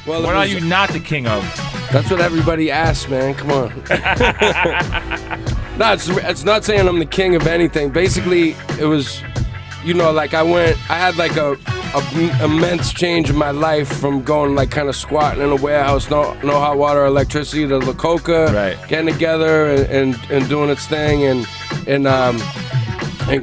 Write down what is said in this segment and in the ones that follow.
Well, what are you not the king of? That's what everybody asks, man. Come on. No, it's not saying I'm the king of anything. Basically, it was, like I had like a immense change in my life from going like kind of squatting in a warehouse, no hot water or electricity, to La Coca, right. Getting together and doing its thing, and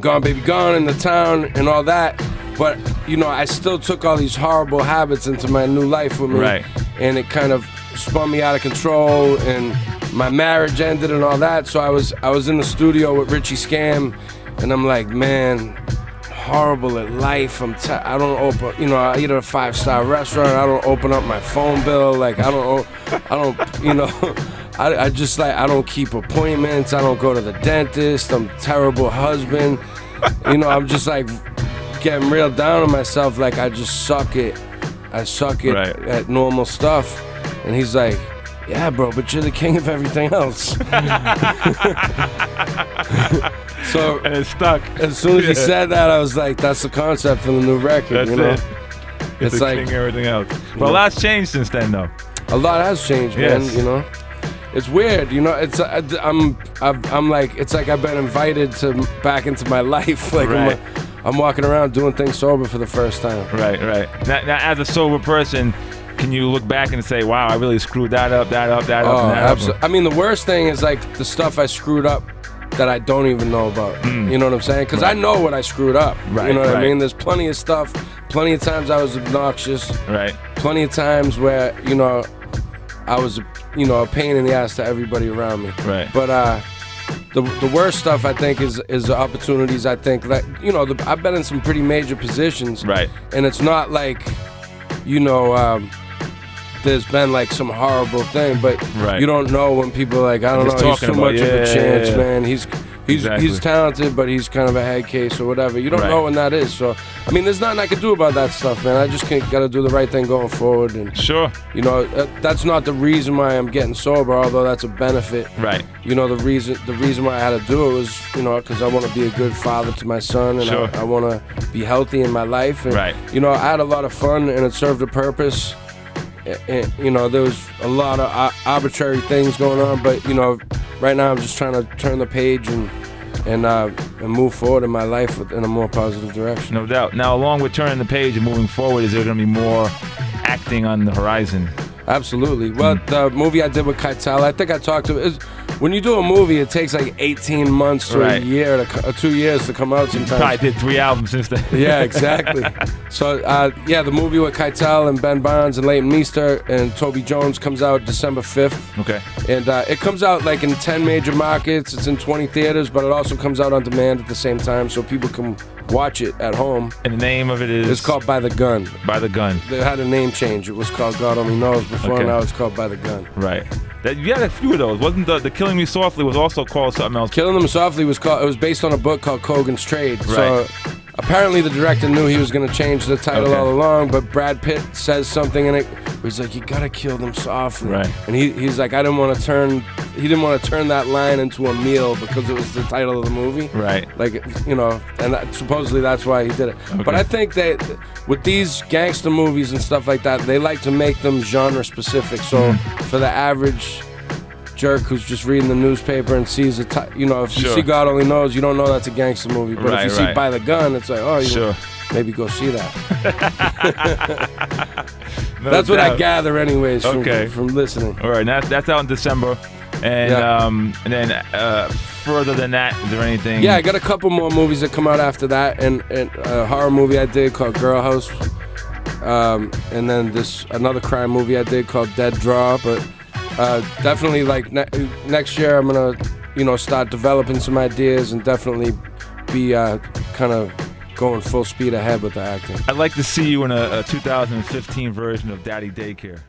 Gone Baby Gone in the town and all that. But I still took all these horrible habits into my new life with me, right. And it kind of spun me out of control, and my marriage ended and all that. So I was in the studio with Richie Scam, and I'm like, man, horrible at life. I don't open, I eat at a 5-star restaurant. I don't open up my phone bill. Like I don't, I just like, I don't keep appointments. I don't go to the dentist. I'm a terrible husband. I'm just like getting real down on myself. Like I just suck it. I suck it right. at normal stuff. And he's like, yeah, bro, but you're the king of everything else. So and it stuck. As soon as he said that, I was like, that's the concept for the new record. That's it. It's like king of everything else. Well, a lot's changed since then, though. A lot has changed, man. Yes. It's weird. It's I'm like, it's like I've been invited back into my life. Like right. I'm walking around doing things sober for the first time. Right. Now, as a sober person, can you look back and say, wow, I really screwed that up? Oh, absolutely. I mean, the worst thing is like the stuff I screwed up that I don't even know about. You know what I'm saying? Because I know what I screwed up. Right, you know what right. I mean? There's plenty of stuff, plenty of times I was obnoxious. Right. Plenty Plenty of times where, I was, a pain in the ass to everybody around me. Right. But the worst stuff, I think, is the opportunities. I think that, I've been in some pretty major positions. Right. And it's not like, there's been like some horrible thing, but right. you don't know when people are like, I don't know, he's too much of a chance, man. He's talented, but he's kind of a head case or whatever. You don't know when that is. So, I mean, there's nothing I can do about that stuff, man. I just got to do the right thing going forward. And sure. That's not the reason why I'm getting sober, although that's a benefit. Right. The reason why I had to do it was, because I want to be a good father to my son, and sure. I want to be healthy in my life. And, right. I had a lot of fun, and it served a purpose. And, there was a lot of arbitrary things going on, but right now I'm just trying to turn the page and move forward in my life in a more positive direction. No doubt. Now, along with turning the page and moving forward, is there going to be more acting on the horizon? Absolutely. Well, the movie I did with Keitel, I think I talked to. When you do a movie, it takes like 18 months to a year, or 2 years to come out sometimes. Probably did 3 albums since then. Yeah, exactly. So, the movie with Keitel and Ben Barnes and Leighton Meester and Toby Jones comes out December 5th. Okay. And it comes out like in 10 major markets. It's in 20 theaters, but it also comes out on demand at the same time, so people can watch it at home. And the name of it is? It's called By the Gun. By the Gun. They had a name change. It was called God Only Knows before, okay. Now it's called By the Gun. Right. You had a few of those. Wasn't the Killing Me Softly was also called something else? Killing Them Softly was based on a book called Kogan's Trade. Right. So apparently the director knew he was going to change the title all along, but Brad Pitt says something in it where he's like, you got to kill them softly. Right. And he's like, he didn't want to turn that line into a meal because it was the title of the movie. Right. Like, and supposedly that's why he did it. Okay. But I think that with these gangster movies and stuff like that, they like to make them genre specific. So for the average jerk who's just reading the newspaper and sees if you see God Only Knows, you don't know that's a gangster movie. But if you see By the Gun, it's like, maybe go see that. No that's doubt. what I gather anyways from listening. All right, that's out in December. And then further than that, is there anything? Yeah, I got a couple more movies that come out after that, and a horror movie I did called Girl House, and then another crime movie I did called Dead Draw. But definitely, like next year, I'm gonna start developing some ideas and definitely be kind of going full speed ahead with the acting. I'd like to see you in a 2015 version of Daddy Daycare.